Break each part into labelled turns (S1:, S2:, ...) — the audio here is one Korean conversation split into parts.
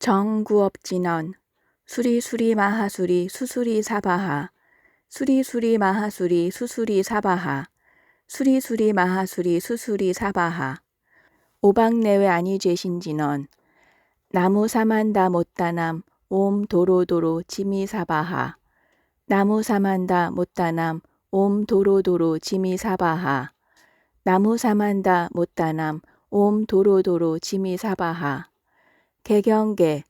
S1: 정구업진언 수리수리 마하수리 수수리 사바하 수리수리 마하수리 수수리 사바하 수리수리 마하수리 수수리 사바하 오박내외 아니죄신진언 나무사만다 못다남 옴 도로도로 지미사바하 나무사만다 못다남 옴 도로도로 지미사바하 나무사만다 못다남 옴 도로도로 지미사바하 개경계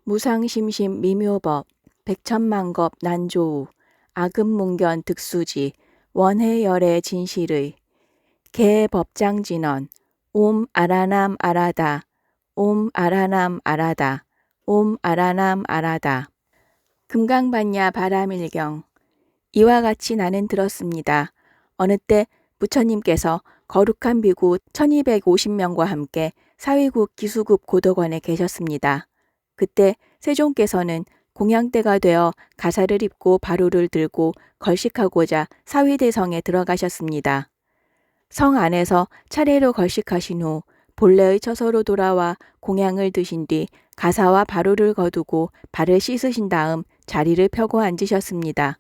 S1: 무상심심 미묘법 백천만겁 난조우 아금문견 득수지 원해열의 진실의 개법장진언 옴 아라남 아라다 옴 아라남 아라다 옴 아라남 아라다 금강반야 바라밀경 이와 같이 나는 들었습니다. 어느 때 부처님께서 거룩한 비구 1250명과 함께 사위국 기수급 고덕원에 계셨습니다. 그때 세종께서는 공양대가 되어 가사를 입고 바루를 들고 걸식하고자 사위대성에 들어가셨습니다. 성 안에서 차례로 걸식하신 후 본래의 처소로 돌아와 공양을 드신 뒤 가사와 바루를 거두고 발을 씻으신 다음 자리를 펴고 앉으셨습니다.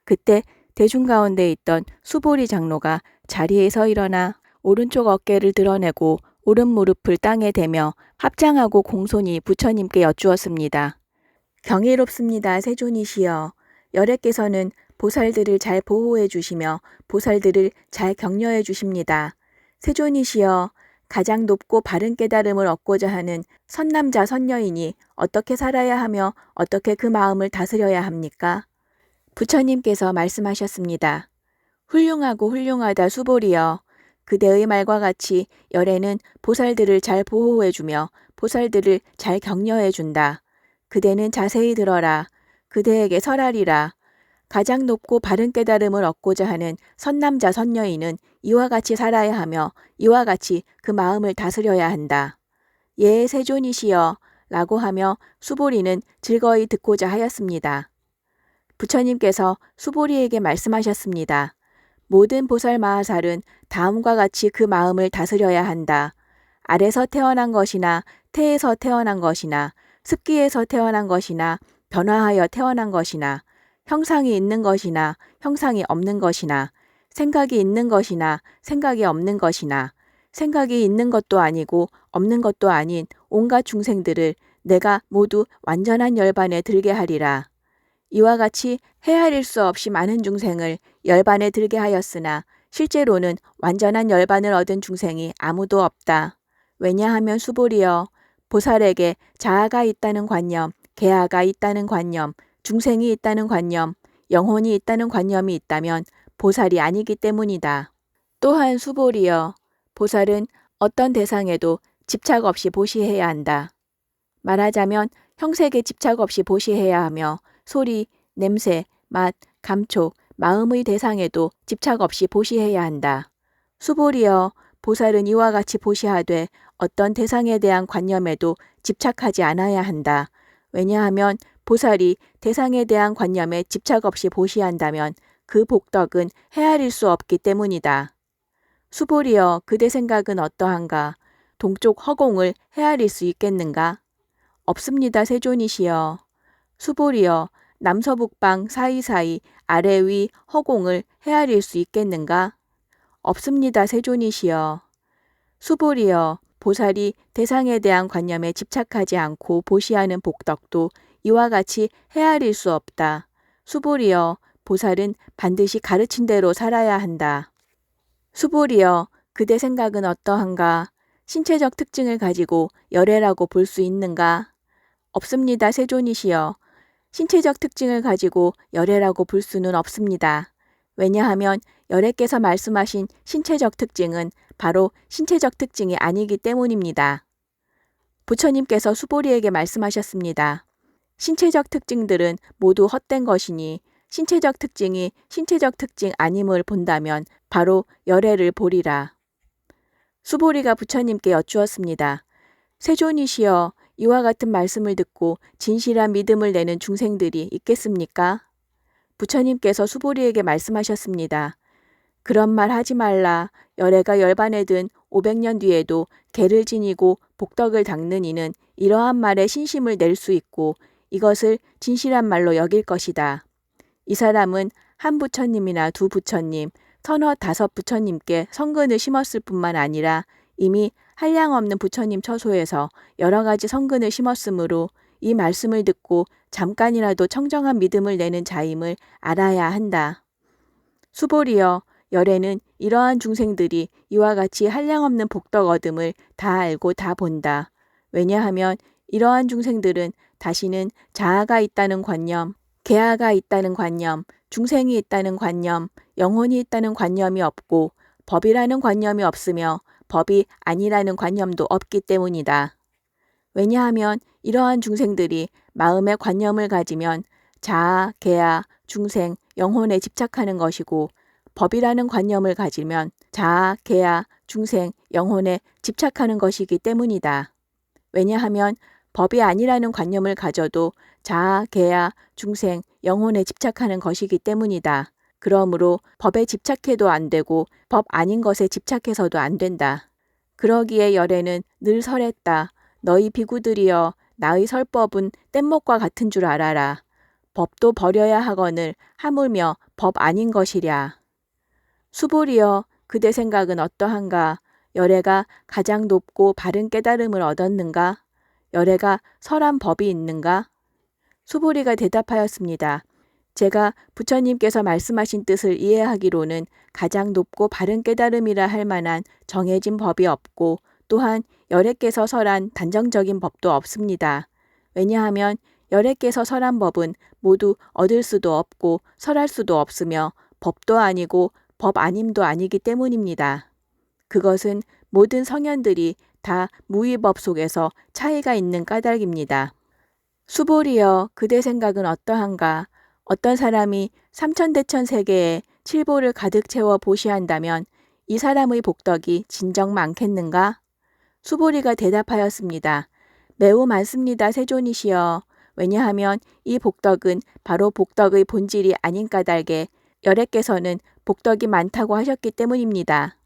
S1: 그때 대중 가운데 있던 수보리 장로가 자리에서 일어나 오른쪽 어깨를 드러내고 오른 무릎을 땅에 대며 합장하고 공손히 부처님께 여쭈었습니다. 경이롭습니다. 세존이시여. 열애께서는 보살들을 잘 보호해 주시며 보살들을 잘 격려해 주십니다. 세존이시여. 가장 높고 바른 깨달음을 얻고자 하는 선남자 선녀이니 어떻게 살아야 하며 어떻게 그 마음을 다스려야 합니까? 부처님께서 말씀하셨습니다. 훌륭하고 훌륭하다 수보리여. 그대의 말과 같이 열애는 보살들을 잘 보호해주며 보살들을 잘 격려해준다. 그대는 자세히 들어라. 그대에게 설하리라. 가장 높고 바른 깨달음을 얻고자 하는 선남자 선녀인은 이와 같이 살아야 하며 이와 같이 그 마음을 다스려야 한다. 예, 세존이시여 라고 하며 수보리는 즐거이 듣고자 하였습니다. 부처님께서 수보리에게 말씀하셨습니다. 모든 보살 마하살은 다음과 같이 그 마음을 다스려야 한다. 아래서 태어난 것이나 태에서 태어난 것이나 습기에서 태어난 것이나 변화하여 태어난 것이나 형상이 있는 것이나 형상이 없는 것이나 생각이 있는 것이나 생각이 없는 것이나 생각이 있는 것도 아니고 없는 것도 아닌 온갖 중생들을 내가 모두 완전한 열반에 들게 하리라. 이와 같이 헤아릴 수 없이 많은 중생을 열반에 들게 하였으나 실제로는 완전한 열반을 얻은 중생이 아무도 없다. 왜냐하면 수보리여 보살에게 자아가 있다는 관념, 개아가 있다는 관념, 중생이 있다는 관념, 영혼이 있다는 관념이 있다면 보살이 아니기 때문이다. 또한 수보리여 보살은 어떤 대상에도 집착 없이 보시해야 한다. 말하자면 형색에 집착 없이 보시해야 하며 소리, 냄새, 맛, 감촉, 마음의 대상에도 집착 없이 보시해야 한다. 수보리여 보살은 이와 같이 보시하되 어떤 대상에 대한 관념에도 집착하지 않아야 한다. 왜냐하면 보살이 대상에 대한 관념에 집착 없이 보시한다면 그 복덕은 헤아릴 수 없기 때문이다. 수보리여 그대 생각은 어떠한가? 동쪽 허공을 헤아릴 수 있겠는가? 없습니다. 세존이시여. 수보리여 남서북방 사이사이 아래 위 허공을 헤아릴 수 있겠는가? 없습니다. 세존이시여. 수보리여 보살이 대상에 대한 관념에 집착하지 않고 보시하는 복덕도 이와 같이 헤아릴 수 없다. 수보리여 보살은 반드시 가르친 대로 살아야 한다. 수보리여 그대 생각은 어떠한가? 신체적 특징을 가지고 열애라고 볼 수 있는가? 없습니다. 세존이시여. 신체적 특징을 가지고 열애라고 볼 수는 없습니다. 왜냐하면 열애께서 말씀하신 신체적 특징은 바로 신체적 특징이 아니기 때문입니다. 부처님께서 수보리에게 말씀하셨습니다. 신체적 특징들은 모두 헛된 것이니 신체적 특징이 신체적 특징 아님을 본다면 바로 열애를 보리라. 수보리가 부처님께 여쭈었습니다. 세존이시여 이와 같은 말씀을 듣고 진실한 믿음을 내는 중생들이 있겠습니까? 부처님께서 수보리에게 말씀하셨습니다. 그런 말 하지 말라. 열애가 열반에 든 500년 뒤에도 개를 지니고 복덕을 닦는 이는 이러한 말에 신심을 낼 수 있고 이것을 진실한 말로 여길 것이다. 이 사람은 한 부처님이나 두 부처님, 서너 다섯 부처님께 성근을 심었을 뿐만 아니라 이미 한량없는 부처님 처소에서 여러 가지 성근을 심었으므로 이 말씀을 듣고 잠깐이라도 청정한 믿음을 내는 자임을 알아야 한다. 수보리여, 열애는 이러한 중생들이 이와 같이 한량없는 복덕 얻음을 다 알고 다 본다. 왜냐하면 이러한 중생들은 다시는 자아가 있다는 관념, 개아가 있다는 관념, 중생이 있다는 관념, 영혼이 있다는 관념이 없고 법이라는 관념이 없으며 법이 아니라는 관념도 없기 때문이다. 왜냐하면 이러한 중생들이 마음의 관념을 가지면 자아, 개아, 중생, 영혼에 집착하는 것이고 법이라는 관념을 가지면 자아, 개아, 중생, 영혼에 집착하는 것이기 때문이다. 왜냐하면 법이 아니라는 관념을 가져도 자아, 개아, 중생, 영혼에 집착하는 것이기 때문이다. 그러므로 법에 집착해도 안 되고 법 아닌 것에 집착해서도 안 된다. 그러기에 열애는 늘 설했다. 너희 비구들이여 나의 설법은 뗏목과 같은 줄 알아라. 법도 버려야 하거늘 하물며 법 아닌 것이랴. 수보리여 그대 생각은 어떠한가? 열애가 가장 높고 바른 깨달음을 얻었는가? 열애가 설한 법이 있는가? 수보리가 대답하였습니다. 제가 부처님께서 말씀하신 뜻을 이해하기로는 가장 높고 바른 깨달음이라 할 만한 정해진 법이 없고 또한 열애께서 설한 단정적인 법도 없습니다. 왜냐하면 열애께서 설한 법은 모두 얻을 수도 없고 설할 수도 없으며 법도 아니고 법 아님도 아니기 때문입니다. 그것은 모든 성현들이 다 무위법 속에서 차이가 있는 까닭입니다. 수보리여 그대 생각은 어떠한가? 어떤 사람이 삼천대천 세계에 칠보를 가득 채워 보시한다면 이 사람의 복덕이 진정 많겠는가? 수보리가 대답하였습니다. 매우 많습니다, 세존이시여. 왜냐하면 이 복덕은 바로 복덕의 본질이 아닌 까닭에 열애께서는 복덕이 많다고 하셨기 때문입니다.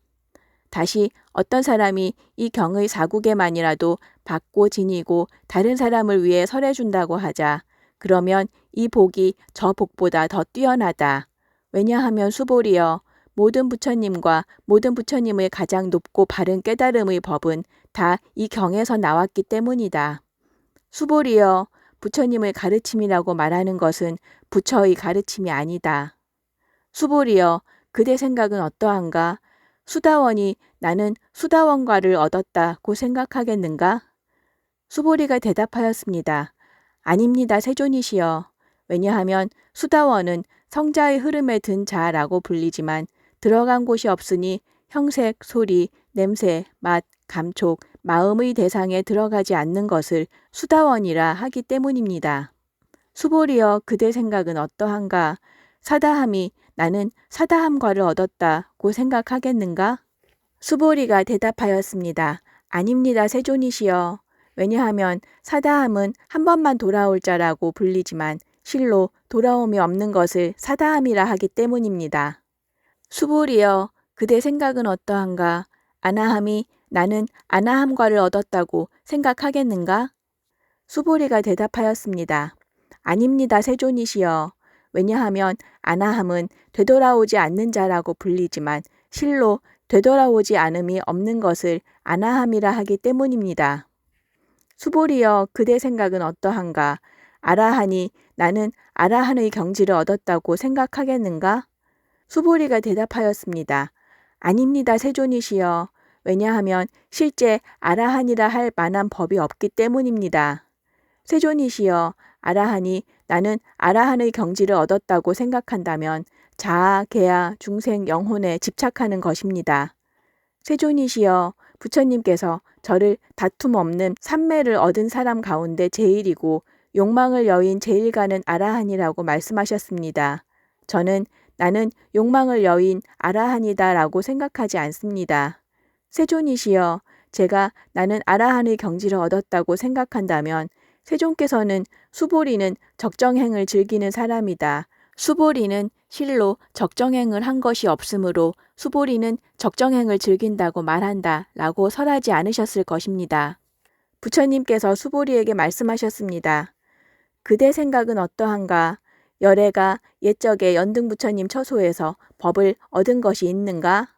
S1: 다시 어떤 사람이 이 경의 4국에만이라도 받고 지니고 다른 사람을 위해 설해준다고 하자. 그러면 이 복이 저 복보다 더 뛰어나다. 왜냐하면 수보리여 모든 부처님과 모든 부처님의 가장 높고 바른 깨달음의 법은 다 이 경에서 나왔기 때문이다. 수보리여 부처님의 가르침이라고 말하는 것은 부처의 가르침이 아니다. 수보리여 그대 생각은 어떠한가? 수다원이 나는 수다원과를 얻었다고 생각하겠는가? 수보리가 대답하였습니다. 아닙니다, 세존이시여. 왜냐하면 수다원은 성자의 흐름에 든 자라고 불리지만 들어간 곳이 없으니 형색, 소리, 냄새, 맛, 감촉, 마음의 대상에 들어가지 않는 것을 수다원이라 하기 때문입니다. 수보리여 그대 생각은 어떠한가? 사다함이 나는 사다함과를 얻었다고 생각하겠는가? 수보리가 대답하였습니다. 아닙니다, 세존이시여. 왜냐하면 사다함은 한 번만 돌아올 자라고 불리지만 실로 돌아옴이 없는 것을 사다함이라 하기 때문입니다. 수보리여 그대 생각은 어떠한가? 아나함이 나는 아나함과를 얻었다고 생각하겠는가? 수보리가 대답하였습니다. 아닙니다, 세존이시여. 왜냐하면 아나함은 되돌아오지 않는 자라고 불리지만 실로 되돌아오지 않음이 없는 것을 아나함이라 하기 때문입니다. 수보리여 그대 생각은 어떠한가? 아라하니 나는 아라한의 경지를 얻었다고 생각하겠는가? 수보리가 대답하였습니다. 아닙니다, 세존이시여. 왜냐하면 실제 아라한이라 할 만한 법이 없기 때문입니다. 세존이시여, 아라한이 나는 아라한의 경지를 얻었다고 생각한다면 자아, 개아, 중생, 영혼에 집착하는 것입니다. 세존이시여, 부처님께서 저를 다툼 없는 삼매를 얻은 사람 가운데 제일이고 욕망을 여인 제일 가는 아라한이라고 말씀하셨습니다. 저는 나는 욕망을 여인 아라한이다라고 생각하지 않습니다. 세존이시여, 제가 나는 아라한의 경지를 얻었다고 생각한다면 세존께서는 수보리는 적정행을 즐기는 사람이다. 수보리는 실로 적정행을 한 것이 없으므로 수보리는 적정행을 즐긴다고 말한다 라고 설하지 않으셨을 것입니다. 부처님께서 수보리에게 말씀하셨습니다. 그대 생각은 어떠한가? 열애가 옛적에 연등부처님 처소에서 법을 얻은 것이 있는가?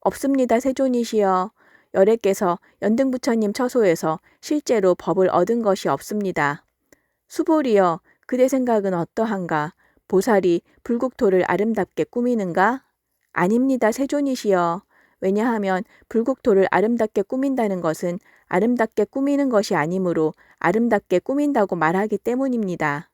S1: 없습니다, 세존이시여. 열애께서 연등부처님 처소에서 실제로 법을 얻은 것이 없습니다. 수보리여, 그대 생각은 어떠한가? 보살이 불국토를 아름답게 꾸미는가? 아닙니다, 세존이시여. 왜냐하면 불국토를 아름답게 꾸민다는 것은 아름답게 꾸미는 것이 아니므로 아름답게 꾸민다고 말하기 때문입니다.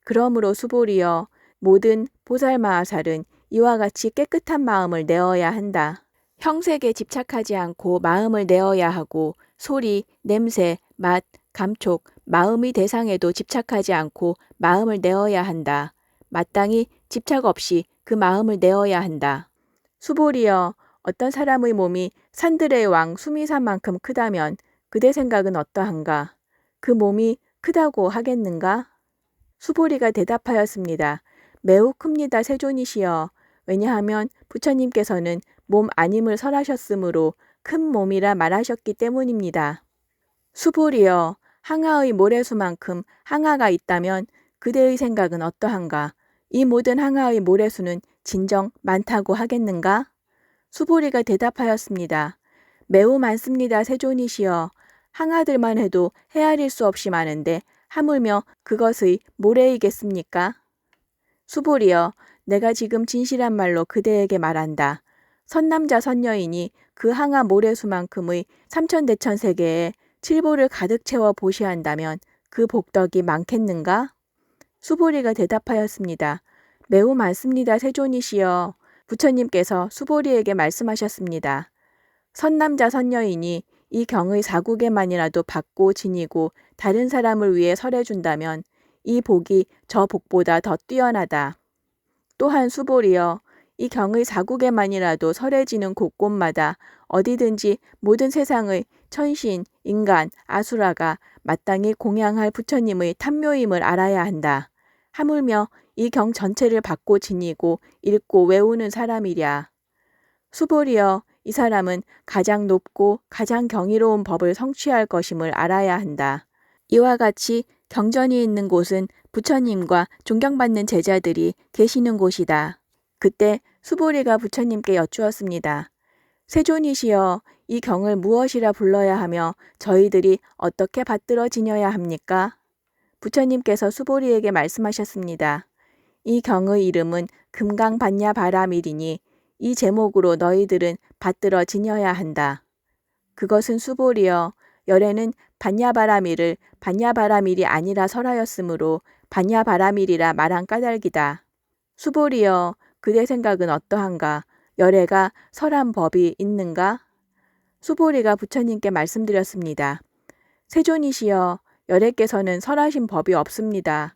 S1: 그러므로 수보리여, 모든 보살마하살은 이와 같이 깨끗한 마음을 내어야 한다. 형색에 집착하지 않고 마음을 내어야 하고 소리, 냄새, 맛, 감촉, 마음의 대상에도 집착하지 않고 마음을 내어야 한다. 마땅히 집착 없이 그 마음을 내어야 한다. 수보리여, 어떤 사람의 몸이 산들의 왕 수미산만큼 크다면 그대 생각은 어떠한가? 그 몸이 크다고 하겠는가? 수보리가 대답하였습니다. 매우 큽니다, 세존이시여. 왜냐하면 부처님께서는 몸 아님을 설하셨으므로 큰 몸이라 말하셨기 때문입니다. 수보리여, 항아의 모래수만큼 항아가 있다면 그대의 생각은 어떠한가? 이 모든 항아의 모래수는 진정 많다고 하겠는가? 수보리가 대답하였습니다. 매우 많습니다, 세존이시여. 항아들만 해도 헤아릴 수 없이 많은데 하물며 그것의 모래이겠습니까? 수보리여, 내가 지금 진실한 말로 그대에게 말한다. 선남자 선녀인이 그 항아 모래수만큼의 삼천대천세계에 칠보를 가득 채워 보시한다면 그 복덕이 많겠는가? 수보리가 대답하였습니다. 매우 많습니다, 세존이시여. 부처님께서 수보리에게 말씀하셨습니다. 선남자 선녀인이 이 경의 사국에만이라도 받고 지니고 다른 사람을 위해 설해준다면 이 복이 저 복보다 더 뛰어나다. 또한 수보리여, 이 경의 사국에만이라도 설해지는 곳곳마다 어디든지 모든 세상의 천신, 인간, 아수라가 마땅히 공양할 부처님의 탐묘임을 알아야 한다. 하물며 이 경 전체를 받고 지니고 읽고 외우는 사람이랴. 수보리여, 이 사람은 가장 높고 가장 경이로운 법을 성취할 것임을 알아야 한다. 이와 같이 경전이 있는 곳은 부처님과 존경받는 제자들이 계시는 곳이다. 그때 수보리가 부처님께 여쭈었습니다. 세존이시여, 이 경을 무엇이라 불러야 하며 저희들이 어떻게 받들어 지녀야 합니까? 부처님께서 수보리에게 말씀하셨습니다. 이 경의 이름은 금강반야바라밀이니 이 제목으로 너희들은 받들어 지녀야 한다. 그것은 수보리여, 열애는 반야바라밀을 반야바라밀이 아니라 설하였으므로 반야바라밀이라 말한 까닭이다. 수보리여, 그대 생각은 어떠한가? 열애가 설한 법이 있는가? 수보리가 부처님께 말씀드렸습니다. 세존이시여, 열애께서는 설하신 법이 없습니다.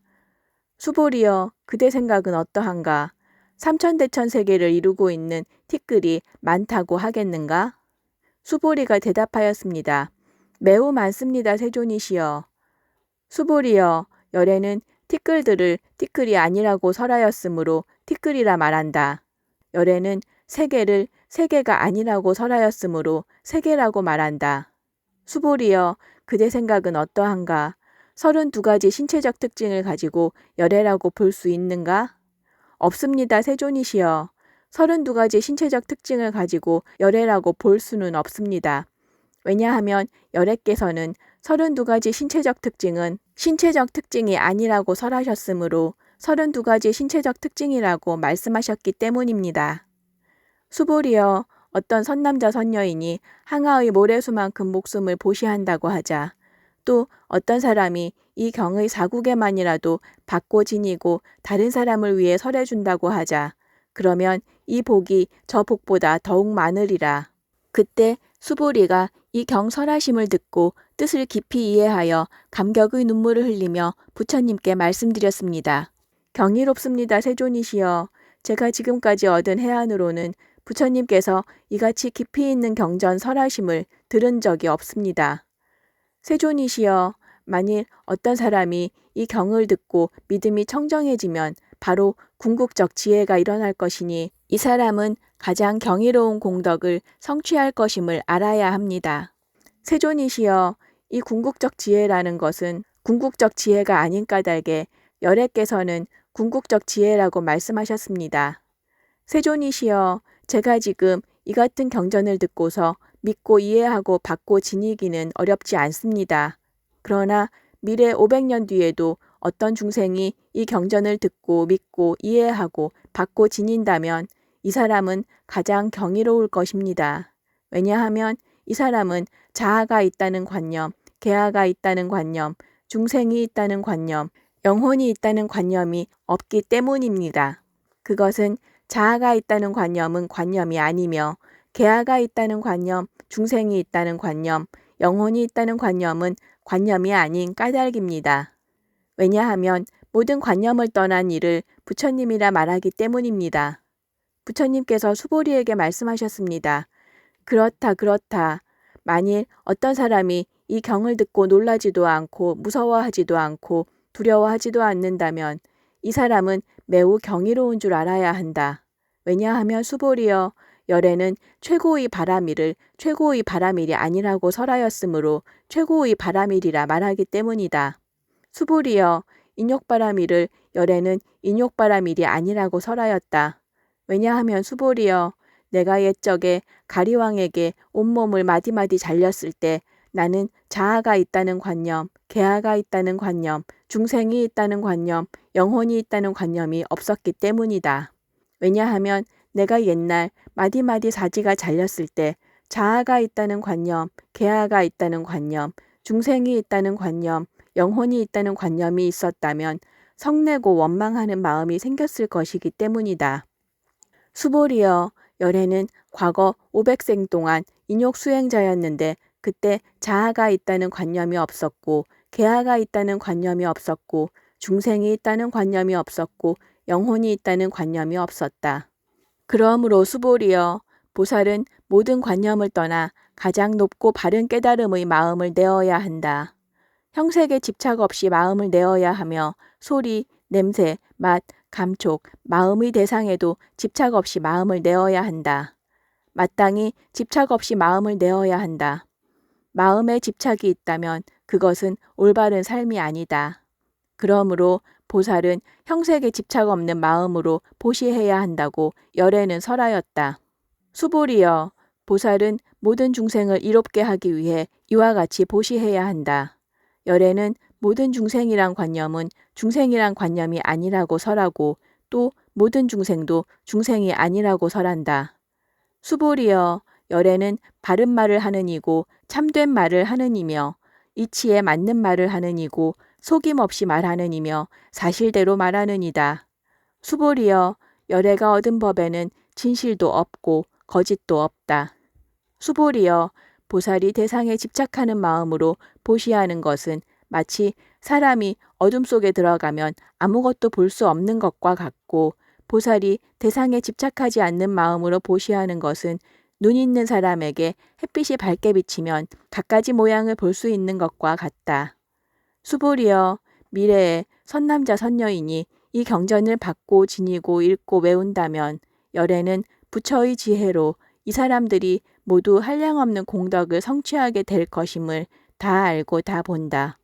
S1: 수보리여, 그대 생각은 어떠한가? 삼천대천 세계를 이루고 있는 티끌이 많다고 하겠는가? 수보리가 대답하였습니다. 매우 많습니다, 세존이시여. 수보리여, 열애는 티끌들을 티끌이 아니라고 설하였으므로 티끌이라 말한다. 열애는 세계를 세계가 아니라고 설하였으므로 세계라고 말한다. 수보리여, 그대 생각은 어떠한가? 32가지 신체적 특징을 가지고 열애라고 볼 수 있는가? 없습니다, 세존이시여. 32가지 신체적 특징을 가지고 열애라고 볼 수는 없습니다. 왜냐하면 열애께서는 32가지 신체적 특징은 신체적 특징이 아니라고 설하셨으므로 32가지 신체적 특징이라고 말씀하셨기 때문입니다. 수보리여, 어떤 선남자 선녀인이 항아의 모래수만큼 목숨을 보시한다고 하자 또 어떤 사람이 이 경의 사국에만이라도 받고 지니고 다른 사람을 위해 설해준다고 하자 그러면 이 복이 저 복보다 더욱 많으리라. 그때 수보리가 이 경설하심을 듣고 뜻을 깊이 이해하여 감격의 눈물을 흘리며 부처님께 말씀드렸습니다. 경이롭습니다, 세존이시여. 제가 지금까지 얻은 해안으로는 부처님께서 이같이 깊이 있는 경전 설하심을 들은 적이 없습니다. 세존이시여, 만일 어떤 사람이 이 경을 듣고 믿음이 청정해지면 바로 궁극적 지혜가 일어날 것이니 이 사람은 가장 경이로운 공덕을 성취할 것임을 알아야 합니다. 세존이시여, 이 궁극적 지혜라는 것은 궁극적 지혜가 아닌 까닭에 열애께서는 궁극적 지혜라고 말씀하셨습니다. 세존이시여, 제가 지금 이 같은 경전을 듣고서 믿고 이해하고 받고 지니기는 어렵지 않습니다. 그러나 미래 500년 뒤에도 어떤 중생이 이 경전을 듣고 믿고 이해하고 받고 지닌다면 이 사람은 가장 경이로울 것입니다. 왜냐하면 이 사람은 자아가 있다는 관념, 계아가 있다는 관념, 중생이 있다는 관념, 영혼이 있다는 관념이 없기 때문입니다. 그것은 자아가 있다는 관념은 관념이 아니며 계아가 있다는 관념, 중생이 있다는 관념, 영혼이 있다는 관념은 관념이 아닌 까닭입니다. 왜냐하면 모든 관념을 떠난 이를 부처님이라 말하기 때문입니다. 부처님께서 수보리에게 말씀하셨습니다. 그렇다, 그렇다. 만일 어떤 사람이 이 경을 듣고 놀라지도 않고 무서워하지도 않고 두려워하지도 않는다면 이 사람은 매우 경이로운 줄 알아야 한다. 왜냐하면 수보리여, 열애는 최고의 바라밀을 최고의 바라밀이 아니라고 설하였으므로 최고의 바라밀이라 말하기 때문이다. 수보리여, 인욕바라밀을 열애는 인욕바라밀이 아니라고 설하였다. 왜냐하면 수보리여, 내가 옛적에 가리왕에게 온몸을 마디마디 잘렸을 때 나는 자아가 있다는 관념, 계아가 있다는 관념, 중생이 있다는 관념, 영혼이 있다는 관념이 없었기 때문이다. 왜냐하면 내가 옛날 마디마디 사지가 잘렸을 때 자아가 있다는 관념, 계아가 있다는 관념, 중생이 있다는 관념, 영혼이 있다는 관념이 있었다면 성내고 원망하는 마음이 생겼을 것이기 때문이다. 수보리여, 열애는 과거 500생 동안 인욕 수행자였는데 그때 자아가 있다는 관념이 없었고 계아가 있다는 관념이 없었고 중생이 있다는 관념이 없었고 영혼이 있다는 관념이 없었다. 그러므로 수보리여, 보살은 모든 관념을 떠나 가장 높고 바른 깨달음의 마음을 내어야 한다. 형색에 집착 없이 마음을 내어야 하며 소리, 냄새, 맛, 감촉, 마음의 대상에도 집착 없이 마음을 내어야 한다. 마땅히 집착 없이 마음을 내어야 한다. 마음에 집착이 있다면 그것은 올바른 삶이 아니다. 그러므로 보살은 형색에 집착 없는 마음으로 보시해야 한다고 열애는 설하였다. 수보리여, 보살은 모든 중생을 이롭게 하기 위해 이와 같이 보시해야 한다. 열애는 모든 중생이란 관념은 중생이란 관념이 아니라고 설하고 또 모든 중생도 중생이 아니라고 설한다. 수보리여, 열애는 바른 말을 하는 이고 참된 말을 하는 이며 이치에 맞는 말을 하는 이고 속임 없이 말하는 이며 사실대로 말하는 이다. 수보리여, 열애가 얻은 법에는 진실도 없고 거짓도 없다. 수보리여, 보살이 대상에 집착하는 마음으로 보시하는 것은 마치 사람이 어둠 속에 들어가면 아무것도 볼 수 없는 것과 같고 보살이 대상에 집착하지 않는 마음으로 보시하는 것은 눈 있는 사람에게 햇빛이 밝게 비치면 갖가지 모양을 볼 수 있는 것과 같다. 수보리여, 미래에 선남자 선녀인이 이 경전을 받고 지니고 읽고 외운다면 열애는 부처의 지혜로 이 사람들이 모두 한량없는 공덕을 성취하게 될 것임을 다 알고 다 본다.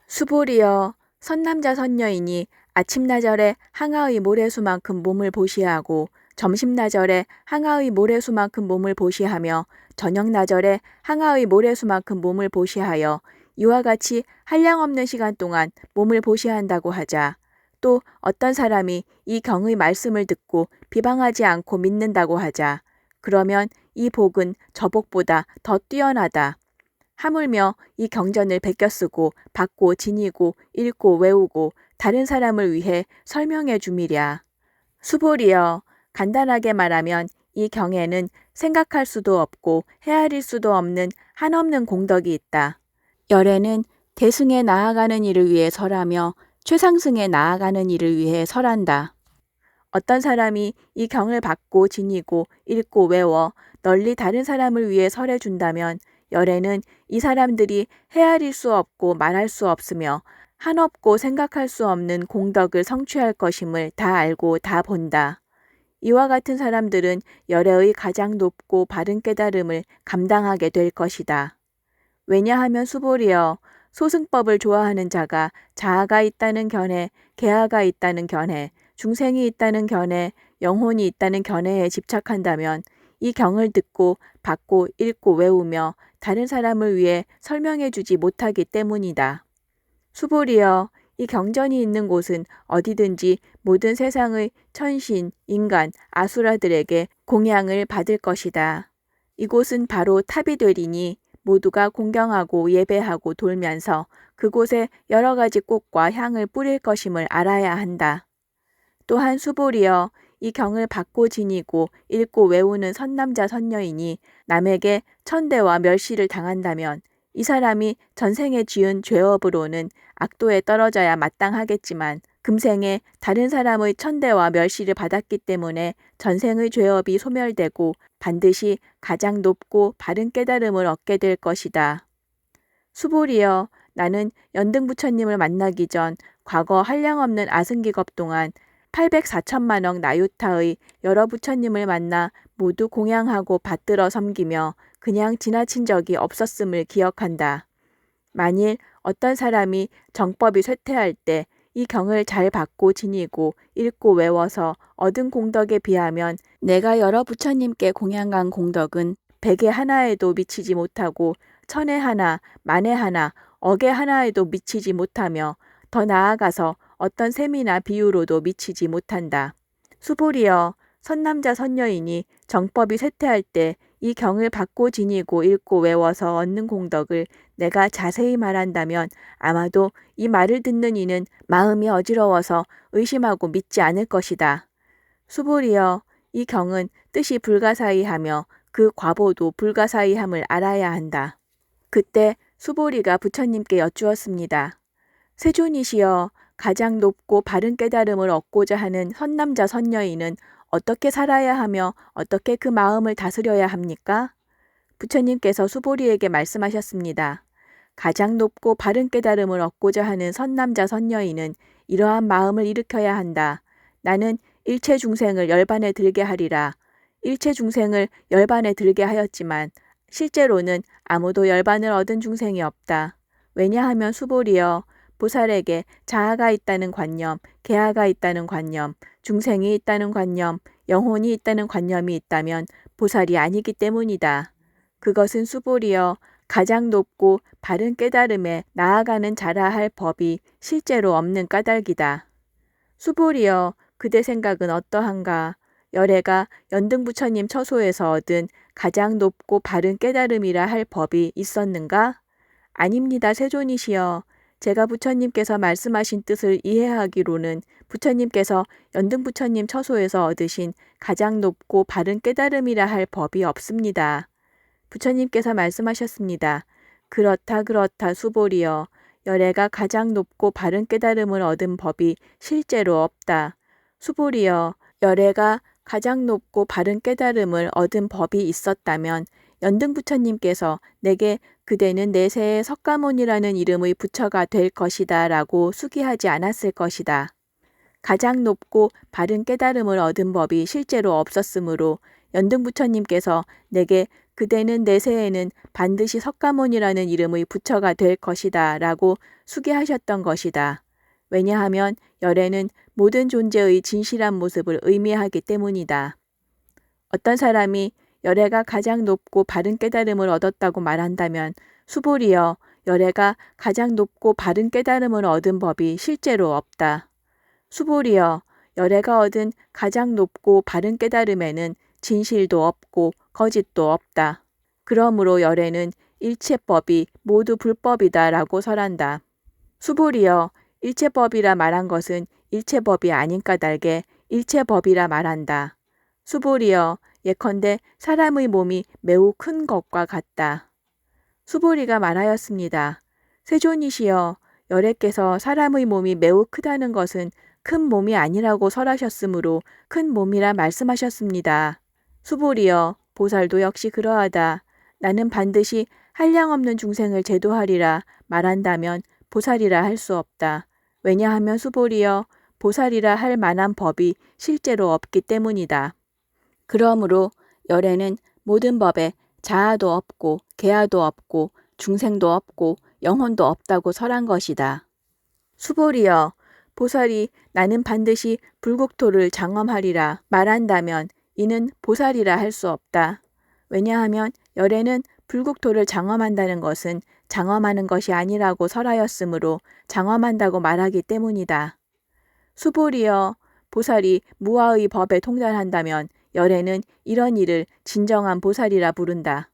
S1: 수보리여, 선남자 선녀인이 아침나절에 항아의 모래수만큼 몸을 보시하고 점심나절에 항아의 모래수만큼 몸을 보시하며 저녁나절에 항아의 모래수만큼 몸을 보시하여 이와 같이 한량없는 시간 동안 몸을 보시한다고 하자. 또 어떤 사람이 이 경의 말씀을 듣고 비방하지 않고 믿는다고 하자. 그러면 이 복은 저 복보다 더 뛰어나다. 하물며 이 경전을 베껴 쓰고 받고 지니고 읽고 외우고 다른 사람을 위해 설명해 줌이랴. 수보리여, 간단하게 말하면 이 경에는 생각할 수도 없고 헤아릴 수도 없는 한없는 공덕이 있다. 열애는 대승에 나아가는 일을 위해 설하며 최상승에 나아가는 일을 위해 설한다. 어떤 사람이 이 경을 받고 지니고 읽고 외워 널리 다른 사람을 위해 설해준다면 열애는 이 사람들이 헤아릴 수 없고 말할 수 없으며 한없고 생각할 수 없는 공덕을 성취할 것임을 다 알고 다 본다. 이와 같은 사람들은 열애의 가장 높고 바른 깨달음을 감당하게 될 것이다. 왜냐하면 수보리여 소승법을 좋아하는 자가 자아가 있다는 견해, 계아가 있다는 견해, 중생이 있다는 견해, 영혼이 있다는 견해에 집착한다면 이 경을 듣고 받고 읽고 외우며 다른 사람을 위해 설명해 주지 못하기 때문이다. 수보리여 이 경전이 있는 곳은 어디든지 모든 세상의 천신, 인간, 아수라들에게 공양을 받을 것이다. 이곳은 바로 탑이 되리니 모두가 공경하고 예배하고 돌면서 그곳에 여러 가지 꽃과 향을 뿌릴 것임을 알아야 한다. 또한 수보리여 이 경을 받고 지니고 읽고 외우는 선남자 선녀이니 남에게 천대와 멸시를 당한다면 이 사람이 전생에 지은 죄업으로는 악도에 떨어져야 마땅하겠지만 금생에 다른 사람의 천대와 멸시를 받았기 때문에 전생의 죄업이 소멸되고 반드시 가장 높고 바른 깨달음을 얻게 될 것이다. 수보리여 나는 연등부처님을 만나기 전 과거 한량없는 아승기겁 동안 804천만억 나유타의 여러 부처님을 만나 모두 공양하고 받들어 섬기며 그냥 지나친 적이 없었음을 기억한다. 만일 어떤 사람이 정법이 쇠퇴할 때 이 경을 잘 받고 지니고 읽고 외워서 얻은 공덕에 비하면 내가 여러 부처님께 공양한 공덕은 백에 하나에도 미치지 못하고 천에 하나, 만에 하나, 억에 하나에도 미치지 못하며 더 나아가서 어떤 셈이나 비유로도 미치지 못한다. 수보리여 선남자 선녀이니 정법이 쇠퇴할 때 이 경을 받고 지니고 읽고 외워서 얻는 공덕을 내가 자세히 말한다면 아마도 이 말을 듣는 이는 마음이 어지러워서 의심하고 믿지 않을 것이다. 수보리여 이 경은 뜻이 불가사의하며 그 과보도 불가사의함을 알아야 한다. 그때 수보리가 부처님께 여쭈었습니다. 세존이시여 가장 높고 바른 깨달음을 얻고자 하는 선남자 선녀인은 어떻게 살아야 하며 어떻게 그 마음을 다스려야 합니까? 부처님께서 수보리에게 말씀하셨습니다. 가장 높고 바른 깨달음을 얻고자 하는 선남자 선녀인은 이러한 마음을 일으켜야 한다. 나는 일체 중생을 열반에 들게 하리라. 일체 중생을 열반에 들게 하였지만 실제로는 아무도 열반을 얻은 중생이 없다. 왜냐하면 수보리여 보살에게 자아가 있다는 관념, 계아가 있다는 관념, 중생이 있다는 관념, 영혼이 있다는 관념이 있다면 보살이 아니기 때문이다. 그것은 수보리여 가장 높고 바른 깨달음에 나아가는 자라 할 법이 실제로 없는 까닭이다. 수보리여 그대 생각은 어떠한가? 열애가 연등부처님 처소에서 얻은 가장 높고 바른 깨달음이라 할 법이 있었는가? 아닙니다, 세존이시여. 제가 부처님께서 말씀하신 뜻을 이해하기로는 부처님께서 연등부처님 처소에서 얻으신 가장 높고 바른 깨달음이라 할 법이 없습니다. 부처님께서 말씀하셨습니다. 그렇다 수보리여 열애가 가장 높고 바른 깨달음을 얻은 법이 실제로 없다. 수보리여 열애가 가장 높고 바른 깨달음을 얻은 법이 있었다면 연등부처님께서 내게 그대는 내세에 석가모니라는 이름의 부처가 될 것이다 라고 수기하지 않았을 것이다. 가장 높고 바른 깨달음을 얻은 법이 실제로 없었으므로 연등부처님께서 내게 그대는 내세에는 반드시 석가모니라는 이름의 부처가 될 것이다 라고 수기하셨던 것이다. 왜냐하면 열애는 모든 존재의 진실한 모습을 의미하기 때문이다. 어떤 사람이 열애가 가장 높고 바른 깨달음을 얻었다고 말한다면 수보리여 열애가 가장 높고 바른 깨달음을 얻은 법이 실제로 없다. 수보리여 열애가 얻은 가장 높고 바른 깨달음에는 진실도 없고 거짓도 없다. 그러므로 열애는 일체법이 모두 불법이다 라고 설한다. 수보리여 일체법이라 말한 것은 일체법이 아닌 까닭에 일체법이라 말한다. 수보리여 예컨대 사람의 몸이 매우 큰 것과 같다. 수보리가 말하였습니다. 세존이시여 열애께서 사람의 몸이 매우 크다는 것은 큰 몸이 아니라고 설하셨으므로 큰 몸이라 말씀하셨습니다. 수보리여 보살도 역시 그러하다. 나는 반드시 한량없는 중생을 제도하리라 말한다면 보살이라 할 수 없다. 왜냐하면 수보리여 보살이라 할 만한 법이 실제로 없기 때문이다. 그러므로 열애는 모든 법에 자아도 없고 계아도 없고 중생도 없고 영혼도 없다고 설한 것이다. 수보리여, 보살이 나는 반드시 불국토를 장엄하리라 말한다면 이는 보살이라 할 수 없다. 왜냐하면 열애는 불국토를 장엄한다는 것은 장엄하는 것이 아니라고 설하였으므로 장엄한다고 말하기 때문이다. 수보리여, 보살이 무아의 법에 통달한다면 열애는 이런 일을 진정한 보살이라 부른다.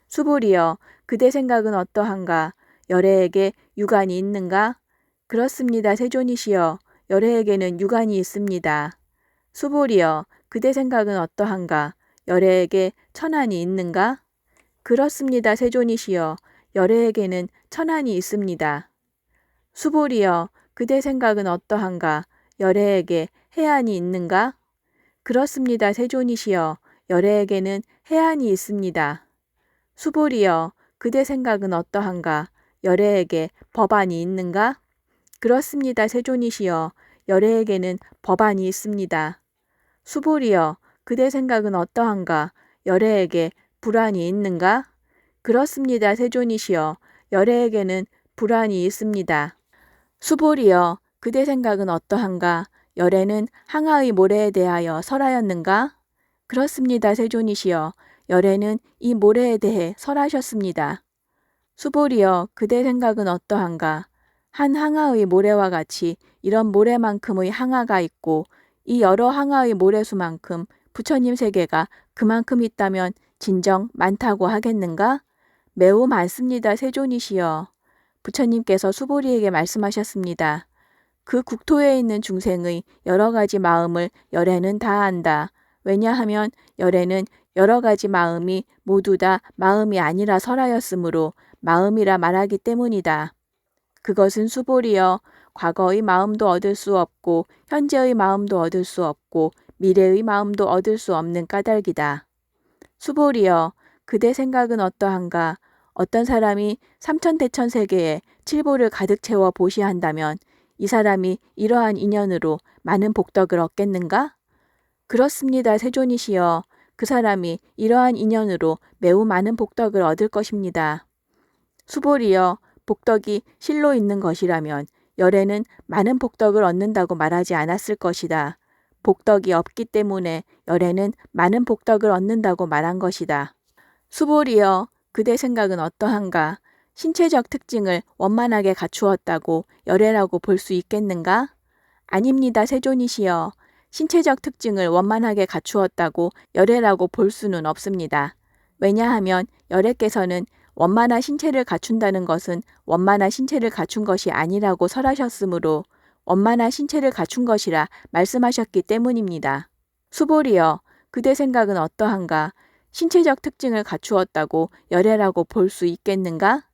S1: 수보리여, 그대 생각은 어떠한가? 열애에게 유관이 있는가? 그렇습니다, 세존이시여. 열애에게는 유관이 있습니다. 수보리여, 그대 생각은 어떠한가? 열애에게 천한이 있는가? 그렇습니다, 세존이시여. 열애에게는 천한이 있습니다. 수보리여, 그대 생각은 어떠한가? 열애에게 해안이 있는가? 그렇습니다, 세존이시여. 열애에게는 해안이 있습니다. 수보리여, 그대 생각은 어떠한가? 열애에게 법안이 있는가? 그렇습니다, 세존이시여. 열애에게는 법안이 있습니다. 수보리여, 그대 생각은 어떠한가? 열애에게 불안이 있는가? 그렇습니다, 세존이시여. 열애에게는 불안이 있습니다. 수보리여, 그대 생각은 어떠한가? 열애는 항아의 모래에 대하여 설하였는가? 그렇습니다, 세존이시여. 열애는 이 모래에 대해 설하셨습니다. 수보리여, 그대 생각은 어떠한가? 한 항아의 모래와 같이 이런 모래만큼의 항아가 있고 이 여러 항아의 모래수만큼 부처님 세계가 그만큼 있다면 진정 많다고 하겠는가? 매우 많습니다, 세존이시여. 부처님께서 수보리에게 말씀하셨습니다. 그 국토에 있는 중생의 여러 가지 마음을 열애는 다 안다. 왜냐하면 열애는 여러 가지 마음이 모두 다 마음이 아니라 설하였으므로 마음이라 말하기 때문이다. 그것은 수보리여, 과거의 마음도 얻을 수 없고 현재의 마음도 얻을 수 없고 미래의 마음도 얻을 수 없는 까닭이다. 수보리여, 그대 생각은 어떠한가? 어떤 사람이 삼천대천 세계에 칠보를 가득 채워 보시한다면 이 사람이 이러한 인연으로 많은 복덕을 얻겠는가? 그렇습니다, 세존이시여. 그 사람이 이러한 인연으로 매우 많은 복덕을 얻을 것입니다. 수보리여, 복덕이 실로 있는 것이라면 열애는 많은 복덕을 얻는다고 말하지 않았을 것이다. 복덕이 없기 때문에 열애는 많은 복덕을 얻는다고 말한 것이다. 수보리여, 그대 생각은 어떠한가? 신체적 특징을 원만하게 갖추었다고 열애라고 볼 수 있겠는가? 아닙니다, 세존이시여. 신체적 특징을 원만하게 갖추었다고 열애라고 볼 수는 없습니다. 왜냐하면 열애께서는 원만한 신체를 갖춘다는 것은 원만한 신체를 갖춘 것이 아니라고 설하셨으므로 원만한 신체를 갖춘 것이라 말씀하셨기 때문입니다. 수보리여, 그대 생각은 어떠한가? 신체적 특징을 갖추었다고 열애라고 볼 수 있겠는가?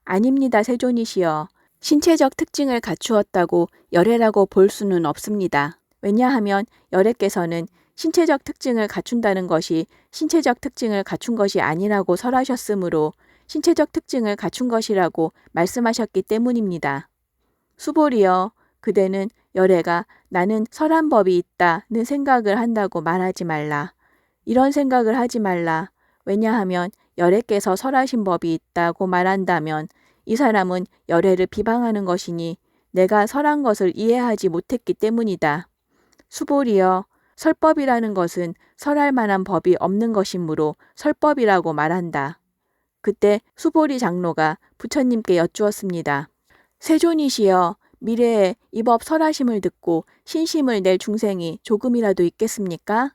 S1: 아닙니다, 세존이시여. 신체적 특징을 갖추었다고 열애라고 볼 수는 없습니다. 왜냐하면 열애께서는 신체적 특징을 갖춘다는 것이 신체적 특징을 갖춘 것이 아니라고 설하셨으므로 신체적 특징을 갖춘 것이라고 말씀하셨기 때문입니다. 수보리여, 그대는 열애가 나는 설한 법이 있다는 생각을 한다고 말하지 말라. 이런 생각을 하지 말라. 왜냐하면 열애께서 설하신 법이 있다고 말한다면 이 사람은 열애를 비방하는 것이니 내가 설한 것을 이해하지 못했기 때문이다. 수보리여, 설법이라는 것은 설할 만한 법이 없는 것이므로 설법이라고 말한다. 그때 수보리 장로가 부처님께 여쭈었습니다. 세존이시여, 미래에 이 법 설하심을 듣고 신심을 낼 중생이 조금이라도 있겠습니까?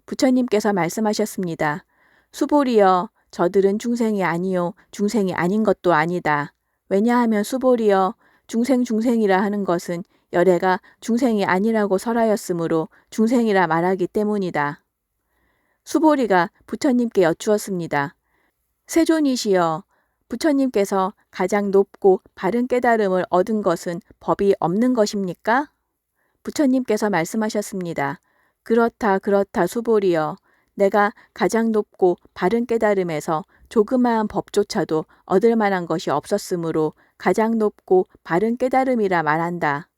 S1: 부처님께서 말씀하셨습니다. 수보리여, 저들은 중생이 아니요 중생이 아닌 것도 아니다. 왜냐하면 수보리여, 중생이라 하는 것은 열애가 중생이 아니라고 설하였으므로 중생이라 말하기 때문이다. 수보리가 부처님께 여쭈었습니다. 세존이시여, 부처님께서 가장 높고 바른 깨달음을 얻은 것은 법이 없는 것입니까? 부처님께서 말씀하셨습니다. 그렇다 수보리여, 내가 가장 높고 바른 깨달음에서 조그마한 법조차도 얻을 만한 것이 없었으므로 가장 높고 바른 깨달음이라 말한다.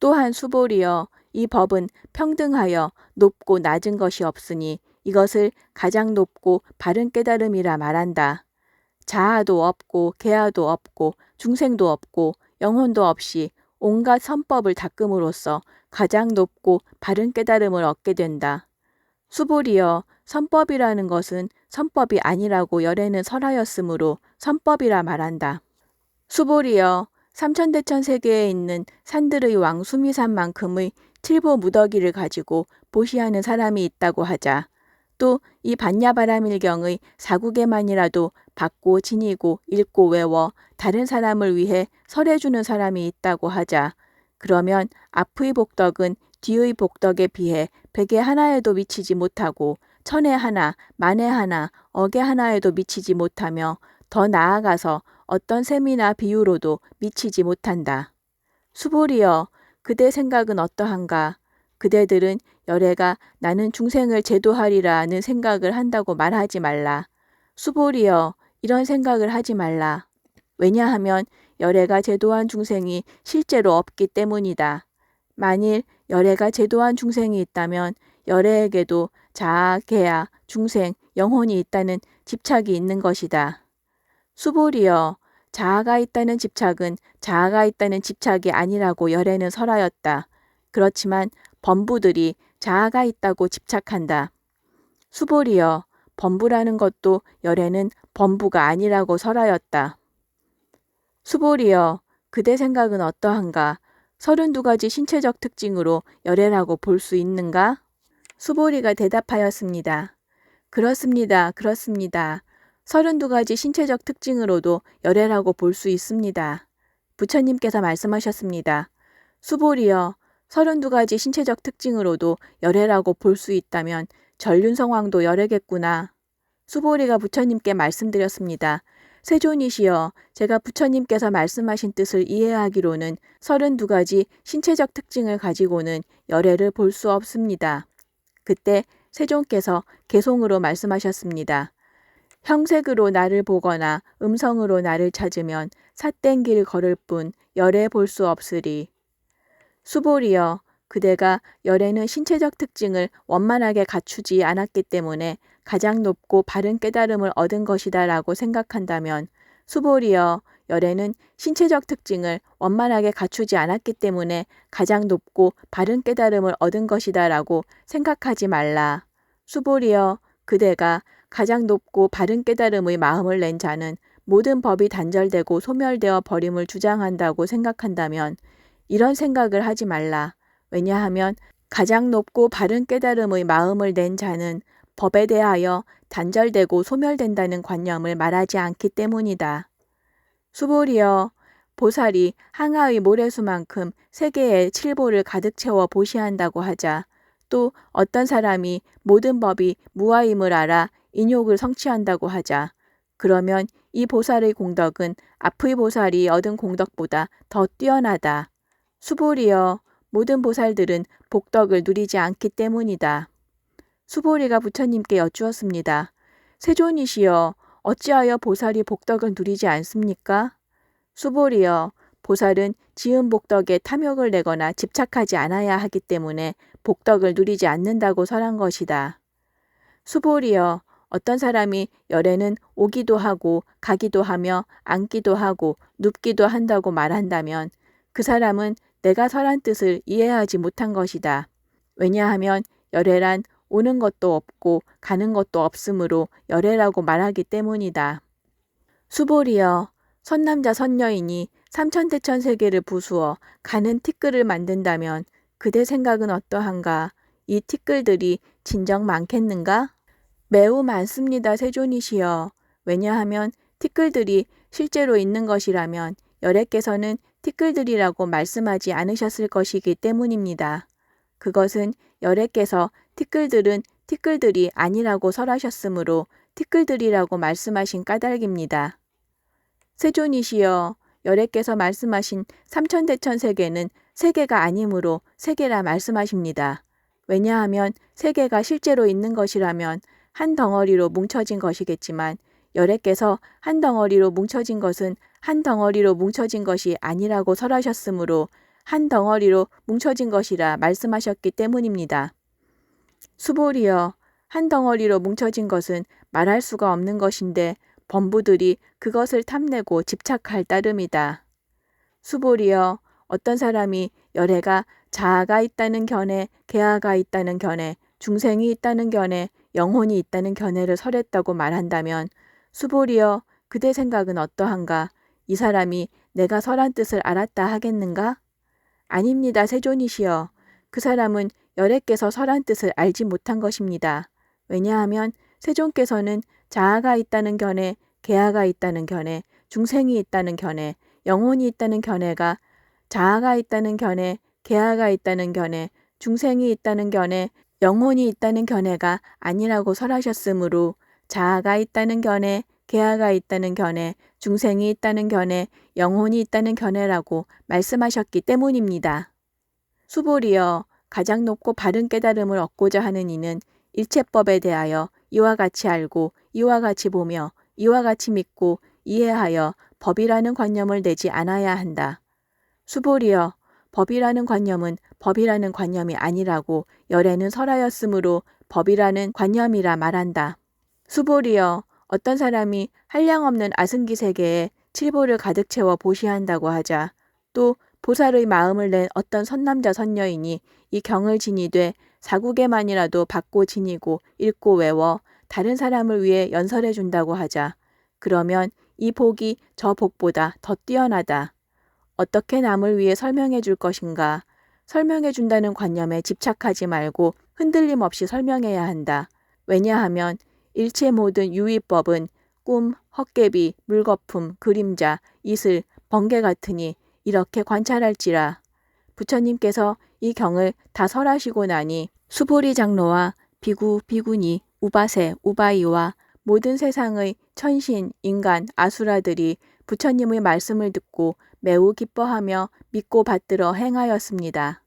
S1: 또한 수보리여, 이 법은 평등하여 높고 낮은 것이 없으니 이것을 가장 높고 바른 깨달음이라 말한다. 자아도 없고 계아도 없고 중생도 없고 영혼도 없이 온갖 선법을 닦음으로써 가장 높고 바른 깨달음을 얻게 된다. 수보리여, 선법이라는 것은 선법이 아니라고 열애는 설하였으므로 선법이라 말한다. 수보리여, 삼천대천 세계에 있는 산들의 왕 수미산만큼의 칠보 무더기를 가지고 보시하는 사람이 있다고 하자. 또 이 반야바라밀경의 4국에만이라도 받고 지니고 읽고 외워 다른 사람을 위해 설해주는 사람이 있다고 하자. 그러면 앞의 복덕은 뒤의 복덕에 비해 백에 하나에도 미치지 못하고 천에 하나, 만에 하나, 억에 하나에도 미치지 못하며 더 나아가서 어떤 셈이나 비유로도 미치지 못한다. 수보리여, 그대 생각은 어떠한가? 그대들은 열애가 나는 중생을 제도하리라는 생각을 한다고 말하지 말라. 수보리여, 이런 생각을 하지 말라. 왜냐하면 열애가 제도한 중생이 실제로 없기 때문이다. 만일 열애가 제도한 중생이 있다면 열애에게도 자아, 계아, 중생, 영혼이 있다는 집착이 있는 것이다. 수보리여, 자아가 있다는 집착은 자아가 있다는 집착이 아니라고 열애는 설하였다. 그렇지만 범부들이 자아가 있다고 집착한다. 수보리여, 범부라는 것도 열애는 범부가 아니라고 설하였다. 수보리여, 그대 생각은 어떠한가? 32가지 신체적 특징으로 열애라고 볼 수 있는가? 수보리가 대답하였습니다. 그렇습니다. 그렇습니다. 32가지 신체적 특징으로도 열애라고 볼 수 있습니다. 부처님께서 말씀하셨습니다. 수보리여, 32가지 신체적 특징으로도 열애라고 볼 수 있다면 전륜성왕도 열애겠구나. 수보리가 부처님께 말씀드렸습니다. 세존이시여, 제가 부처님께서 말씀하신 뜻을 이해하기로는 32가지 신체적 특징을 가지고는 열애를 볼 수 없습니다. 그때 세존께서 개송으로 말씀하셨습니다. 형색으로 나를 보거나 음성으로 나를 찾으면 삿된 길 걸을 뿐 열애 볼 수 없으리. 수보리여, 그대가 열애는 신체적 특징을 원만하게 갖추지 않았기 때문에 가장 높고 바른 깨달음을 얻은 것이다 라고 생각한다면 수보리여, 열애는 신체적 특징을 원만하게 갖추지 않았기 때문에 가장 높고 바른 깨달음을 얻은 것이다 라고 생각하지 말라. 수보리여, 그대가 가장 높고 바른 깨달음의 마음을 낸 자는 모든 법이 단절되고 소멸되어 버림을 주장한다고 생각한다면 이런 생각을 하지 말라. 왜냐하면 가장 높고 바른 깨달음의 마음을 낸 자는 법에 대하여 단절되고 소멸된다는 관념을 말하지 않기 때문이다. 수보리여, 보살이 항아의 모래수만큼 세계에 칠보를 가득 채워 보시한다고 하자. 또 어떤 사람이 모든 법이 무아임을 알아 인욕을 성취한다고 하자. 그러면 이 보살의 공덕은 앞의 보살이 얻은 공덕보다 더 뛰어나다. 수보리여, 모든 보살들은 복덕을 누리지 않기 때문이다. 수보리가 부처님께 여쭈었습니다. 세존이시여, 어찌하여 보살이 복덕을 누리지 않습니까? 수보리여, 보살은 지은 복덕에 탐욕을 내거나 집착하지 않아야 하기 때문에 복덕을 누리지 않는다고 설한 것이다. 수보리여, 어떤 사람이 열애는 오기도 하고 가기도 하며 앉기도 하고 눕기도 한다고 말한다면 그 사람은 내가 설한 뜻을 이해하지 못한 것이다. 왜냐하면 열애란 오는 것도 없고 가는 것도 없으므로 열애라고 말하기 때문이다. 수보리여, 선남자 선여인이 삼천대천 세계를 부수어 가는 티끌을 만든다면 그대 생각은 어떠한가? 이 티끌들이 진정 많겠는가? 매우 많습니다, 세존이시여. 왜냐하면 티끌들이 실제로 있는 것이라면 열애께서는 티끌들이라고 말씀하지 않으셨을 것이기 때문입니다. 그것은 열애께서 티끌들은 티끌들이 아니라고 설하셨으므로 티끌들이라고 말씀하신 까닭입니다. 세존이시여, 열애께서 말씀하신 삼천대천 세계는 세계가 아니므로 세계라 말씀하십니다. 왜냐하면 세계가 실제로 있는 것이라면 한 덩어리로 뭉쳐진 것이겠지만 열애께서 한 덩어리로 뭉쳐진 것은 한 덩어리로 뭉쳐진 것이 아니라고 설하셨으므로 한 덩어리로 뭉쳐진 것이라 말씀하셨기 때문입니다. 수보리여, 한 덩어리로 뭉쳐진 것은 말할 수가 없는 것인데 범부들이 그것을 탐내고 집착할 따름이다. 수보리여, 어떤 사람이 열애가 자아가 있다는 견해, 계아가 있다는 견해, 중생이 있다는 견해, 영혼이 있다는 견해를 설했다고 말한다면 수보리여, 그대 생각은 어떠한가? 이 사람이 내가 설한 뜻을 알았다 하겠는가? 아닙니다, 세존이시여. 그 사람은 열애께서 설한 뜻을 알지 못한 것입니다. 왜냐하면 세존께서는 자아가 있다는 견해, 계아가 있다는 견해, 중생이 있다는 견해, 영혼이 있다는 견해가 자아가 있다는 견해, 계아가 있다는 견해, 중생이 있다는 견해, 영혼이 있다는 견해가 아니라고 설하셨으므로 자아가 있다는 견해, 계아가 있다는 견해, 중생이 있다는 견해, 영혼이 있다는 견해라고 말씀하셨기 때문입니다. 수보리여, 가장 높고 바른 깨달음을 얻고자 하는 이는 일체법에 대하여 이와 같이 알고 이와 같이 보며 이와 같이 믿고 이해하여 법이라는 관념을 내지 않아야 한다. 수보리여, 법이라는 관념은 법이라는 관념이 아니라고 열애는 설하였으므로 법이라는 관념이라 말한다. 수보리여, 어떤 사람이 한량없는 아승기 세계에 칠보를 가득 채워 보시한다고 하자 또 보살의 마음을 낸 어떤 선남자 선녀이니 이 경을 지니되 사국에만이라도 받고 지니고 읽고 외워 다른 사람을 위해 연설해 준다고 하자 그러면 이 복이 저 복보다 더 뛰어나다. 어떻게 남을 위해 설명해 줄 것인가? 설명해 준다는 관념에 집착하지 말고 흔들림 없이 설명해야 한다. 왜냐하면 일체 모든 유의법은 꿈, 헛개비, 물거품, 그림자, 이슬, 번개 같으니 이렇게 관찰할지라. 부처님께서 이 경을 다 설하시고 나니 수보리 장로와 비구, 비구니, 우바세, 우바이와 모든 세상의 천신, 인간, 아수라들이 부처님의 말씀을 듣고 매우 기뻐하며 믿고 받들어 행하였습니다.